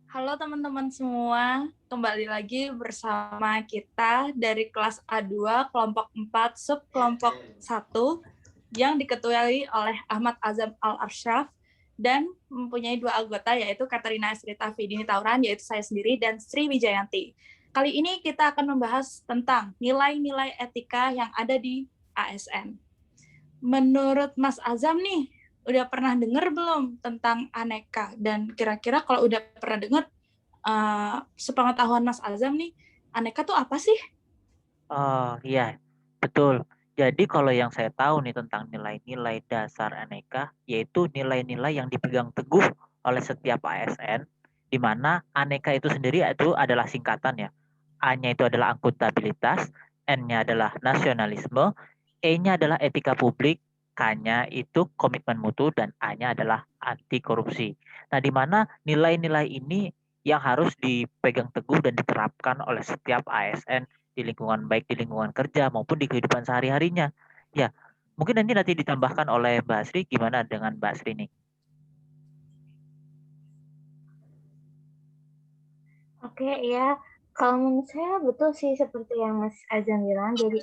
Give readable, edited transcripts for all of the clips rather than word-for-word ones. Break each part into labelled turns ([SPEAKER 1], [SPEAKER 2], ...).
[SPEAKER 1] Halo teman-teman semua, kembali lagi bersama kita dari kelas A2 kelompok 4 sub kelompok 1 yang diketuai oleh Ahmad Azam Al-Arsyaf dan mempunyai dua anggota yaitu Katarina Esrita Fidini Tauran yaitu saya sendiri dan Sri Wijayanti. Kali ini kita akan membahas tentang nilai-nilai etika yang ada di ASN. Menurut Mas Azam nih, udah pernah dengar belum tentang aneka? Dan kira-kira kalau udah pernah dengar, sepengetahuan Mas Azam nih, aneka tuh apa sih?
[SPEAKER 2] Oh iya, betul. Jadi kalau yang saya tahu nih tentang nilai-nilai dasar aneka, yaitu nilai-nilai yang dipegang teguh oleh setiap ASN, di mana aneka itu sendiri itu adalah singkatan ya. A-nya itu adalah akuntabilitas, N-nya adalah nasionalisme, E-nya adalah etika publik, K-nya itu komitmen mutu, dan A-nya adalah anti korupsi. Nah, di mana nilai-nilai ini yang harus dipegang teguh dan diterapkan oleh setiap ASN di lingkungan baik di lingkungan kerja maupun di kehidupan sehari-harinya. Ya, mungkin nanti ditambahkan oleh Mbak Sri, gimana dengan Mbak Sri nih?
[SPEAKER 3] Oke, ya. Kalau menurut saya betul sih seperti yang Mas Azam bilang. Jadi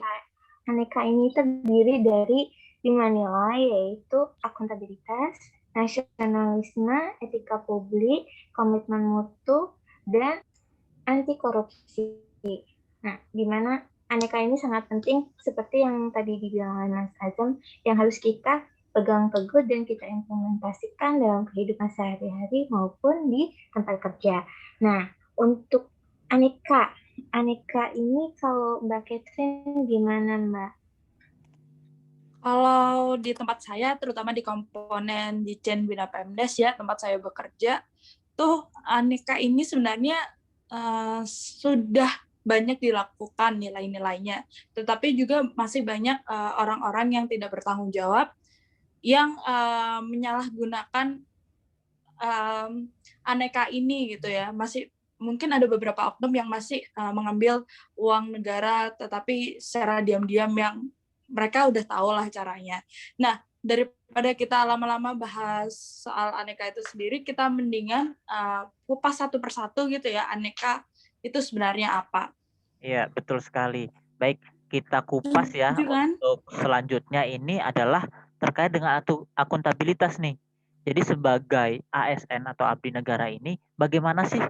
[SPEAKER 3] aneka ini terdiri dari 5 nilai yaitu akuntabilitas, nasionalisme, etika publik, komitmen mutu, dan anti korupsi. Nah, di mana aneka ini sangat penting seperti yang tadi dibilang oleh Mas Azam yang harus kita pegang teguh dan kita implementasikan dalam kehidupan sehari-hari maupun di tempat kerja. Nah, untuk aneka, aneka ini kalau Mbak Catherine gimana Mbak?
[SPEAKER 1] Kalau di tempat saya, terutama di komponen di Dijen Bina Pemdes ya, tempat saya bekerja, tuh aneka ini sebenarnya sudah banyak dilakukan nilai-nilainya. Tetapi juga masih banyak orang-orang yang tidak bertanggung jawab yang menyalahgunakan aneka ini gitu ya. Masih mungkin ada beberapa oknum yang masih mengambil uang negara, tetapi secara diam-diam yang mereka udah tahu lah caranya. Nah, daripada kita lama-lama bahas soal aneka itu sendiri, kita mendingan kupas satu persatu gitu ya, aneka itu sebenarnya apa.
[SPEAKER 2] Iya, betul sekali. Baik, kita kupas ya.
[SPEAKER 1] Setuju kan?
[SPEAKER 2] Untuk selanjutnya ini adalah terkait dengan akuntabilitas nih. Jadi sebagai ASN atau abdi negara ini, bagaimana sih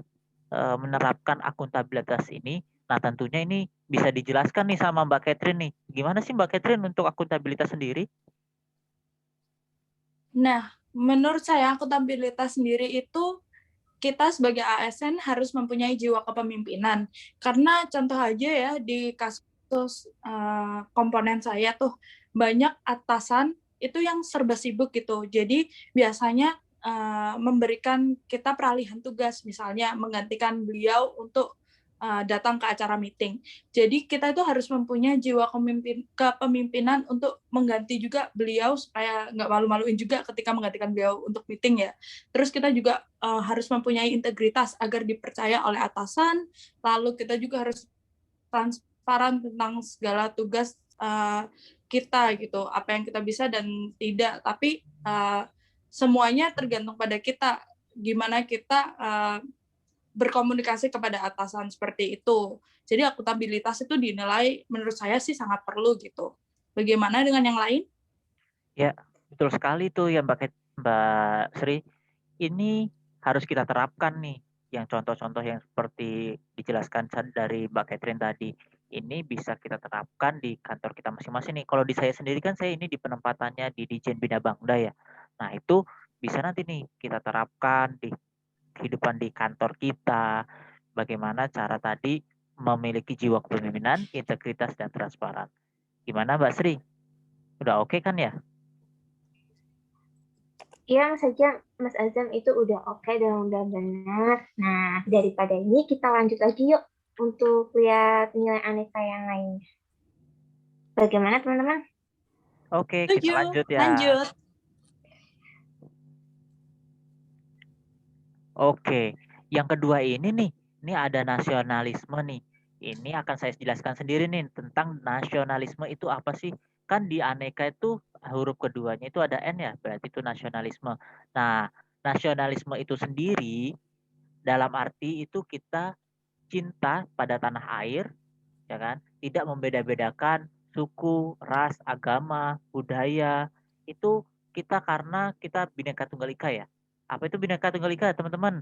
[SPEAKER 2] menerapkan akuntabilitas ini? Nah, tentunya ini bisa dijelaskan nih sama Mbak Catherine nih. Gimana sih Mbak Catherine untuk akuntabilitas sendiri?
[SPEAKER 1] Nah, menurut saya akuntabilitas sendiri itu kita sebagai ASN harus mempunyai jiwa kepemimpinan. Karena contoh aja ya di kasus komponen saya tuh banyak atasan itu yang serba sibuk gitu. Jadi biasanya memberikan kita peralihan tugas, misalnya menggantikan beliau untuk datang ke acara meeting. Jadi kita itu harus mempunyai jiwa kepemimpinan untuk mengganti juga beliau supaya nggak malu-maluin juga ketika menggantikan beliau untuk meeting ya. Terus kita juga harus mempunyai integritas agar dipercaya oleh atasan. Lalu kita juga harus transparan tentang segala tugas kita gitu, apa yang kita bisa dan tidak. Tapi semuanya tergantung pada kita, gimana kita berkomunikasi kepada atasan seperti itu. Jadi akuntabilitas itu dinilai menurut saya sih sangat perlu gitu. Bagaimana dengan yang lain?
[SPEAKER 2] Ya, betul sekali tuh ya Mbak Sri. Ini harus kita terapkan nih, yang contoh-contoh yang seperti dijelaskan dari Mbak Catherine tadi. Ini bisa kita terapkan di kantor kita masing-masing nih. Kalau di saya sendiri kan saya ini di penempatannya di Dijen Bina Bangda ya. Nah, itu bisa nanti nih kita terapkan di kehidupan di kantor kita. Bagaimana cara tadi memiliki jiwa kepemimpinan, integritas, dan transparan. Gimana Mbak Sri? Udah oke kan ya?
[SPEAKER 3] Iya, saja Mas Azam itu udah oke dan udah benar. Nah, daripada ini kita lanjut lagi yuk untuk lihat nilai aneka yang lain. Bagaimana teman-teman?
[SPEAKER 2] Oke, kita
[SPEAKER 1] Setuju.
[SPEAKER 2] lanjut ya.
[SPEAKER 1] Lanjut.
[SPEAKER 2] Oke, yang kedua ini ada nasionalisme nih. Ini akan saya jelaskan sendiri nih tentang nasionalisme itu apa sih? Kan di aneka itu huruf keduanya itu ada N ya, berarti itu nasionalisme. Nah, nasionalisme itu sendiri dalam arti itu kita cinta pada tanah air, ya kan? Tidak membeda-bedakan suku, ras, agama, budaya. Itu kita karena kita Bhinneka Tunggal Ika ya. Apa itu Bhinneka Tunggal Ika, teman-teman?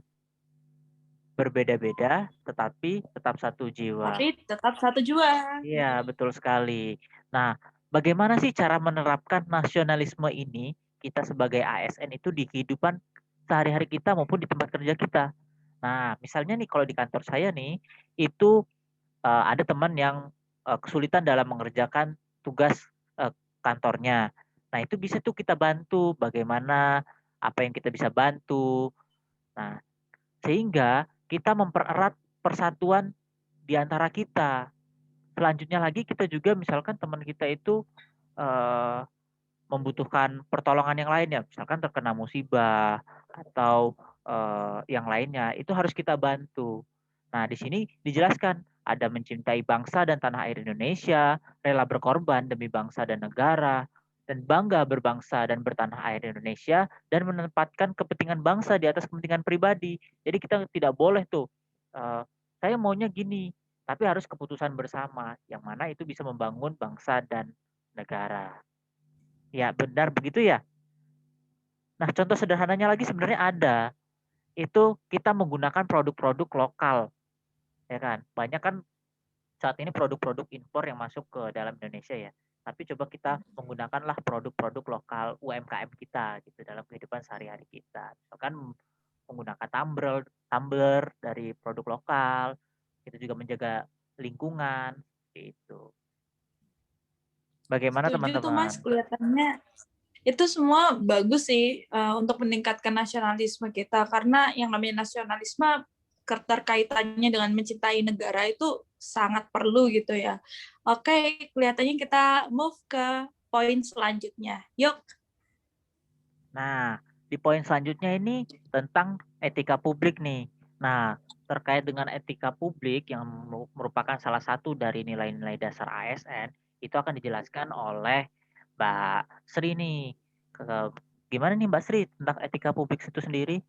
[SPEAKER 2] Berbeda-beda tetapi tetap satu jiwa.
[SPEAKER 1] Tapi tetap satu jua.
[SPEAKER 2] Iya, betul sekali. Nah, bagaimana sih cara menerapkan nasionalisme ini kita sebagai ASN itu di kehidupan sehari-hari kita maupun di tempat kerja kita? Nah, misalnya nih kalau di kantor saya nih, itu ada teman yang kesulitan dalam mengerjakan tugas kantornya. Nah, itu bisa tuh kita bantu bagaimana apa yang kita bisa bantu. Nah, sehingga kita mempererat persatuan di antara kita. Selanjutnya lagi kita juga misalkan teman kita itu eh, membutuhkan pertolongan yang lainnya, misalkan terkena musibah atau yang lainnya, itu harus kita bantu. Nah, di sini dijelaskan ada mencintai bangsa dan tanah air Indonesia, rela berkorban demi bangsa dan negara, dan bangga berbangsa dan bertanah air Indonesia, dan menempatkan kepentingan bangsa di atas kepentingan pribadi. Jadi kita tidak boleh tuh, saya maunya gini, tapi harus keputusan bersama, yang mana itu bisa membangun bangsa dan negara. Ya, benar begitu ya. Nah, contoh sederhananya lagi sebenarnya ada. Itu kita menggunakan produk-produk lokal, ya kan. Banyak kan saat ini produk-produk impor yang masuk ke dalam Indonesia ya. Tapi coba kita menggunakanlah produk-produk lokal UMKM kita gitu dalam kehidupan sehari-hari kita. Misalkan menggunakan tumbler dari produk lokal, itu juga menjaga lingkungan gitu. Bagaimana
[SPEAKER 1] Setuju tuh Mas,
[SPEAKER 2] teman-teman?
[SPEAKER 1] kelihatannya itu semua bagus sih untuk meningkatkan nasionalisme kita, karena yang namanya nasionalisme keterkaitannya dengan mencintai negara itu sangat perlu gitu ya. Oke, kelihatannya kita move ke poin selanjutnya. Yuk.
[SPEAKER 2] Nah, di poin selanjutnya ini tentang etika publik nih. Nah, terkait dengan etika publik yang merupakan salah satu dari nilai-nilai dasar ASN, itu akan dijelaskan oleh Mbak Sri nih. Gimana nih Mbak Sri tentang etika publik itu sendiri?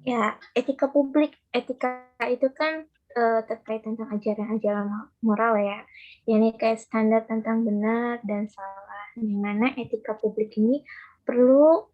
[SPEAKER 3] Ya, etika publik, etika itu kan terkait tentang ajaran-ajaran moral ya. Ini kayak standar tentang benar dan salah. Di mana etika publik ini perlu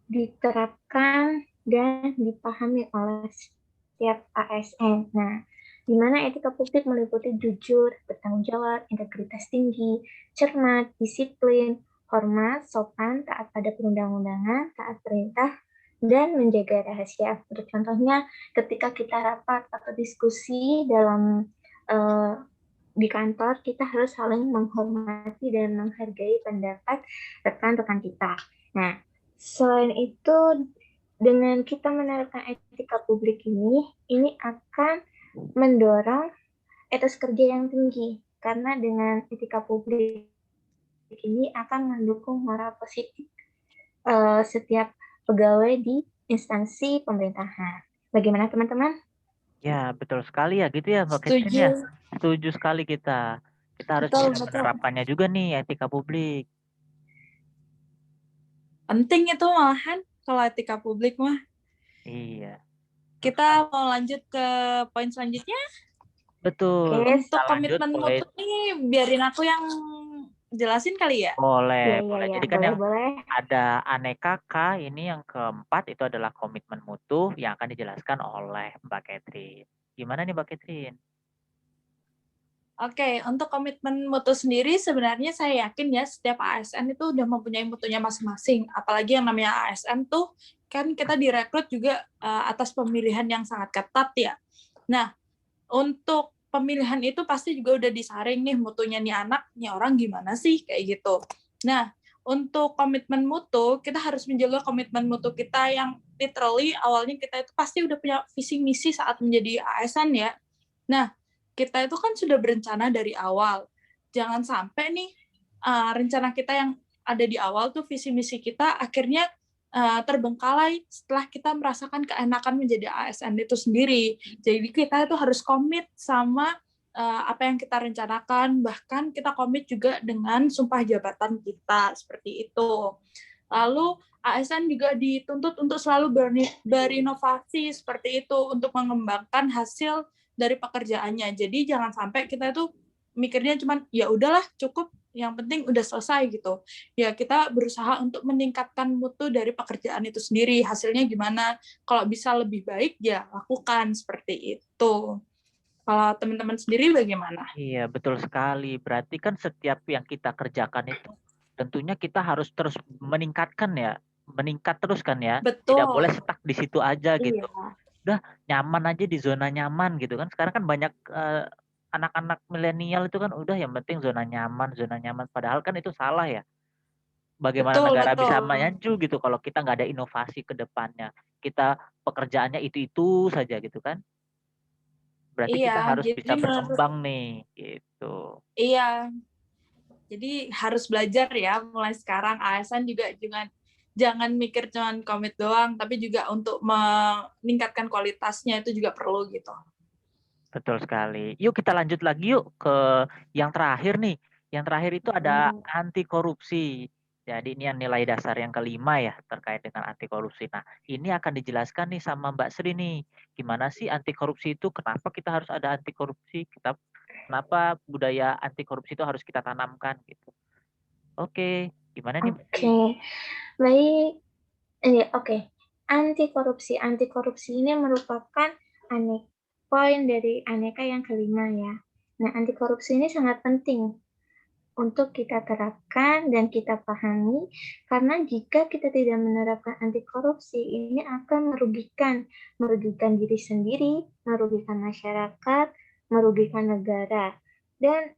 [SPEAKER 3] diterapkan dan dipahami oleh setiap ASN. Nah, di mana etika publik meliputi jujur, bertanggung jawab, integritas tinggi, cermat, disiplin, hormat, sopan, taat pada perundang-undangan, taat perintah, dan menjaga rahasia. Contohnya ketika kita rapat atau diskusi dalam di kantor, kita harus saling menghormati dan menghargai pendapat rekan-rekan kita. Nah, selain itu, dengan kita menerapkan etika publik ini akan mendorong etos kerja yang tinggi. Karena dengan etika publik ini akan mendukung moral positif setiap pegawai di instansi pemerintahan. Bagaimana teman-teman?
[SPEAKER 2] Ya, betul sekali ya gitu ya Mbak Catherine ya.
[SPEAKER 1] Setuju.
[SPEAKER 2] Setuju sekali kita. Kita harus
[SPEAKER 1] Betul,
[SPEAKER 2] bisa
[SPEAKER 1] betul.
[SPEAKER 2] menerapkannya juga nih etika publik.
[SPEAKER 1] Penting itu malahan kalau etika publik mah.
[SPEAKER 2] Iya,
[SPEAKER 1] Kita mau lanjut ke poin selanjutnya.
[SPEAKER 2] betul.
[SPEAKER 3] Oke,
[SPEAKER 2] Kita
[SPEAKER 1] Untuk
[SPEAKER 2] lanjut
[SPEAKER 1] komitmen
[SPEAKER 2] poin.
[SPEAKER 1] mutu nih, biarin aku yang jelasin kali ya.
[SPEAKER 2] Boleh,
[SPEAKER 3] ya,
[SPEAKER 2] boleh.
[SPEAKER 3] ya,
[SPEAKER 2] Jadi kan yang
[SPEAKER 3] boleh.
[SPEAKER 2] ada aneka K, ini yang keempat itu adalah komitmen mutu yang akan dijelaskan oleh Mbak Catherine. Gimana nih Mbak Catherine?
[SPEAKER 1] Oke, untuk komitmen mutu sendiri sebenarnya saya yakin ya setiap ASN itu udah mempunyai mutunya masing-masing. Apalagi yang namanya ASN tuh kan kita direkrut juga atas pemilihan yang sangat ketat ya. Nah, untuk pemilihan itu pasti juga udah disaring nih mutunya nih anak, nih orang gimana sih kayak gitu. Nah, untuk komitmen mutu, kita harus menjaga komitmen mutu kita yang literally awalnya kita itu pasti udah punya visi misi saat menjadi ASN ya. Nah, kita itu kan sudah berencana dari awal. Jangan sampai nih rencana kita yang ada di awal tuh visi misi kita akhirnya terbengkalai setelah kita merasakan keenakan menjadi ASN itu sendiri. Jadi kita itu harus komit sama apa yang kita rencanakan, bahkan kita komit juga dengan sumpah jabatan kita, seperti itu. Lalu ASN juga dituntut untuk selalu berinovasi seperti itu untuk mengembangkan hasil dari pekerjaannya. Jadi jangan sampai kita tuh mikirnya cuman ya udahlah cukup, yang penting udah selesai gitu. Ya kita berusaha untuk meningkatkan mutu dari pekerjaan itu sendiri. Hasilnya gimana? Kalau bisa lebih baik ya lakukan seperti itu. Kalau teman-teman sendiri bagaimana?
[SPEAKER 2] Iya, betul sekali. Berarti kan setiap yang kita kerjakan itu tentunya kita harus terus meningkatkan ya, meningkat terus kan ya. Tidak boleh
[SPEAKER 1] Betul.
[SPEAKER 2] stuck di situ aja
[SPEAKER 1] Iya.
[SPEAKER 2] gitu. Udah nyaman aja di zona nyaman gitu kan. Sekarang kan banyak anak-anak milenial itu kan udah yang penting zona nyaman, zona nyaman. Padahal kan itu salah ya. Bagaimana
[SPEAKER 1] Betul,
[SPEAKER 2] negara bisa
[SPEAKER 1] betul.
[SPEAKER 2] maju gitu kalau kita nggak ada inovasi ke depannya. Kita pekerjaannya itu-itu saja gitu kan. Berarti
[SPEAKER 1] Iya,
[SPEAKER 2] kita harus
[SPEAKER 1] jadi
[SPEAKER 2] bisa
[SPEAKER 1] menurut
[SPEAKER 2] berkembang nih gitu.
[SPEAKER 1] iya, jadi harus belajar ya mulai sekarang. ASN juga jangan mikir cuman komit doang, tapi juga untuk meningkatkan kualitasnya itu juga perlu gitu.
[SPEAKER 2] Betul sekali. Yuk kita lanjut lagi yuk ke yang terakhir nih. Yang terakhir itu ada anti korupsi. Jadi ini yang nilai dasar yang kelima ya terkait dengan anti korupsi. Nah ini akan dijelaskan nih sama Mbak Sri nih. Gimana sih anti korupsi itu? Kenapa kita harus ada anti korupsi? Kenapa budaya anti korupsi itu harus kita tanamkan gitu? Oke, gimana nih Mbak Sri?
[SPEAKER 3] Oke, baik. Oke. Anti korupsi. Anti korupsi ini merupakan poin dari aneka yang kelima ya. Nah, anti korupsi ini sangat penting untuk kita terapkan dan kita pahami, karena jika kita tidak menerapkan anti korupsi, ini akan merugikan diri sendiri, merugikan masyarakat, merugikan negara. Dan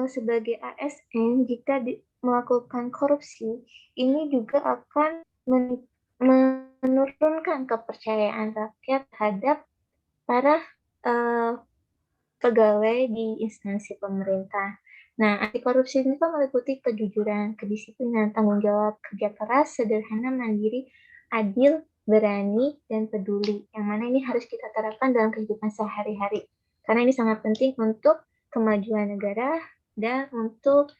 [SPEAKER 3] sebagai ASN, jika melakukan korupsi, ini juga akan menurunkan kepercayaan rakyat terhadap para pegawai di instansi pemerintah. Nah, anti korupsi ini kan meliputi kejujuran, kedisiplinan, tanggung jawab, kerja keras, sederhana, mandiri, adil, berani, dan peduli. Yang mana ini harus kita terapkan dalam kehidupan sehari-hari. Karena ini sangat penting untuk kemajuan negara dan untuk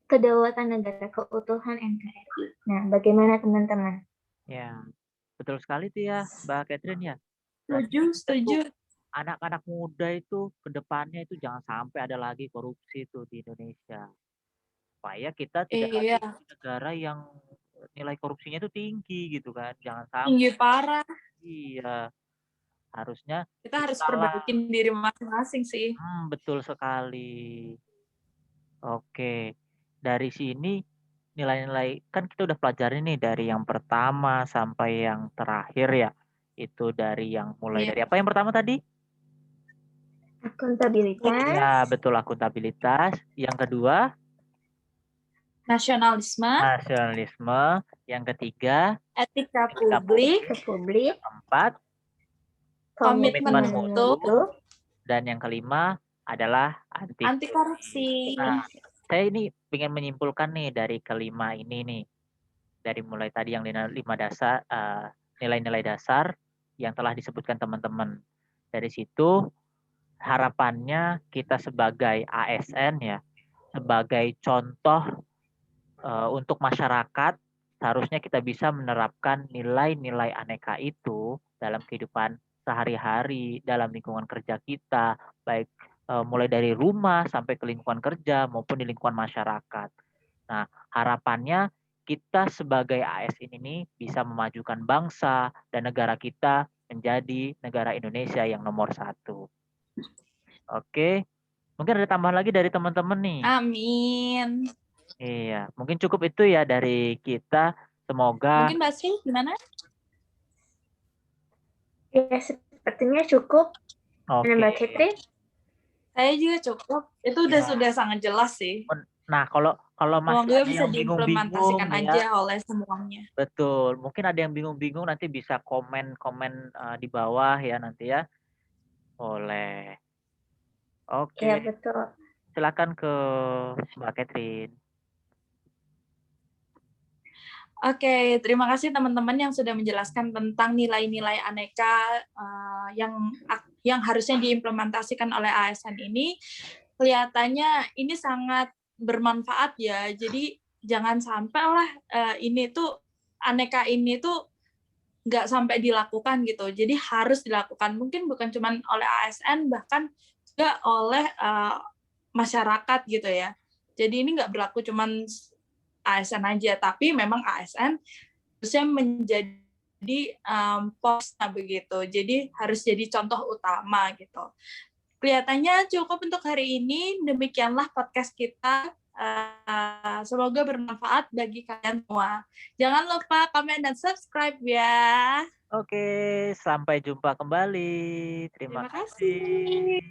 [SPEAKER 3] kedaulatan negara, keutuhan NKRI. Nah, bagaimana teman-teman?
[SPEAKER 2] Ya, betul sekali tuh ya Mbak Catherine ya. Berarti
[SPEAKER 1] Setuju,
[SPEAKER 2] kita tuh
[SPEAKER 1] setuju.
[SPEAKER 2] anak-anak muda itu ke depannya itu jangan sampai ada lagi korupsi itu di Indonesia. Supaya kita tidak
[SPEAKER 1] Iya,
[SPEAKER 2] lagi jadi negara yang nilai korupsinya itu tinggi gitu kan. Jangan
[SPEAKER 1] tinggi
[SPEAKER 2] sampai.
[SPEAKER 1] parah.
[SPEAKER 2] Iya, harusnya
[SPEAKER 1] Kita harus
[SPEAKER 2] kita lah.
[SPEAKER 1] perbaikin diri masing-masing sih.
[SPEAKER 2] Betul sekali. Oke. Dari sini nilai-nilai kan kita udah pelajari nih dari yang pertama sampai yang terakhir ya. Itu dari yang mulai
[SPEAKER 1] Iya.
[SPEAKER 2] dari apa yang pertama tadi?
[SPEAKER 3] Akuntabilitas,
[SPEAKER 2] Ya, betul akuntabilitas. Yang kedua,
[SPEAKER 1] Nasionalisme,
[SPEAKER 2] nasionalisme. Yang ketiga,
[SPEAKER 1] etika
[SPEAKER 2] etika
[SPEAKER 1] publik,
[SPEAKER 2] publik.
[SPEAKER 3] publik,
[SPEAKER 2] Yang keempat,
[SPEAKER 1] komitmen
[SPEAKER 2] komitmen
[SPEAKER 1] mutu,
[SPEAKER 2] mutu. Dan yang kelima adalah anti
[SPEAKER 1] anti
[SPEAKER 2] korupsi.
[SPEAKER 1] korupsi.
[SPEAKER 2] Nah, saya ini ingin menyimpulkan nih dari kelima ini nih. Dari mulai tadi yang nilai-nilai dasar yang telah disebutkan teman-teman. Dari situ harapannya kita sebagai ASN ya, sebagai contoh untuk masyarakat, seharusnya kita bisa menerapkan nilai-nilai aneka itu dalam kehidupan sehari-hari, dalam lingkungan kerja kita, baik mulai dari rumah sampai ke lingkungan kerja maupun di lingkungan masyarakat. Nah, harapannya kita sebagai ASN ini bisa memajukan bangsa dan negara kita menjadi negara Indonesia yang nomor 1. Oke, mungkin ada tambahan lagi dari teman-teman nih.
[SPEAKER 1] Amin.
[SPEAKER 2] Iya, mungkin cukup itu ya dari kita. Semoga
[SPEAKER 1] Mungkin Mbak Sri gimana?
[SPEAKER 3] ya sepertinya cukup.
[SPEAKER 2] oke.
[SPEAKER 3] Mbak Catherine?
[SPEAKER 1] Saya juga cukup. Itu sudah sangat jelas sih.
[SPEAKER 2] Nah, kalau masih
[SPEAKER 1] Semoga
[SPEAKER 2] ada
[SPEAKER 1] bisa
[SPEAKER 2] yang bingung-bingung
[SPEAKER 1] diimplementasikan
[SPEAKER 2] nih ya,
[SPEAKER 1] aja oleh semuanya.
[SPEAKER 2] betul. Mungkin ada yang bingung-bingung nanti bisa komen-komen di bawah ya nanti ya. Boleh. Oke,
[SPEAKER 3] Ya, betul.
[SPEAKER 2] silakan ke Mbak Catherine.
[SPEAKER 1] Oke, terima kasih teman-teman yang sudah menjelaskan tentang nilai-nilai aneka yang harusnya diimplementasikan oleh ASN ini. Kelihatannya ini sangat bermanfaat ya. Jadi jangan sampai lah ini tuh aneka ini tuh nggak sampai dilakukan gitu. Jadi harus dilakukan. Mungkin bukan cuma oleh ASN, bahkan juga oleh masyarakat gitu ya. Jadi ini nggak berlaku cuma ASN aja, tapi memang ASN harusnya menjadi posnya begitu. Jadi harus jadi contoh utama gitu. Kelihatannya cukup untuk hari ini. Demikianlah podcast kita. Semoga bermanfaat bagi kalian semua. Jangan lupa komen dan subscribe ya.
[SPEAKER 2] Oke, sampai jumpa kembali. Terima
[SPEAKER 1] Terima
[SPEAKER 2] kasih.
[SPEAKER 1] kasih.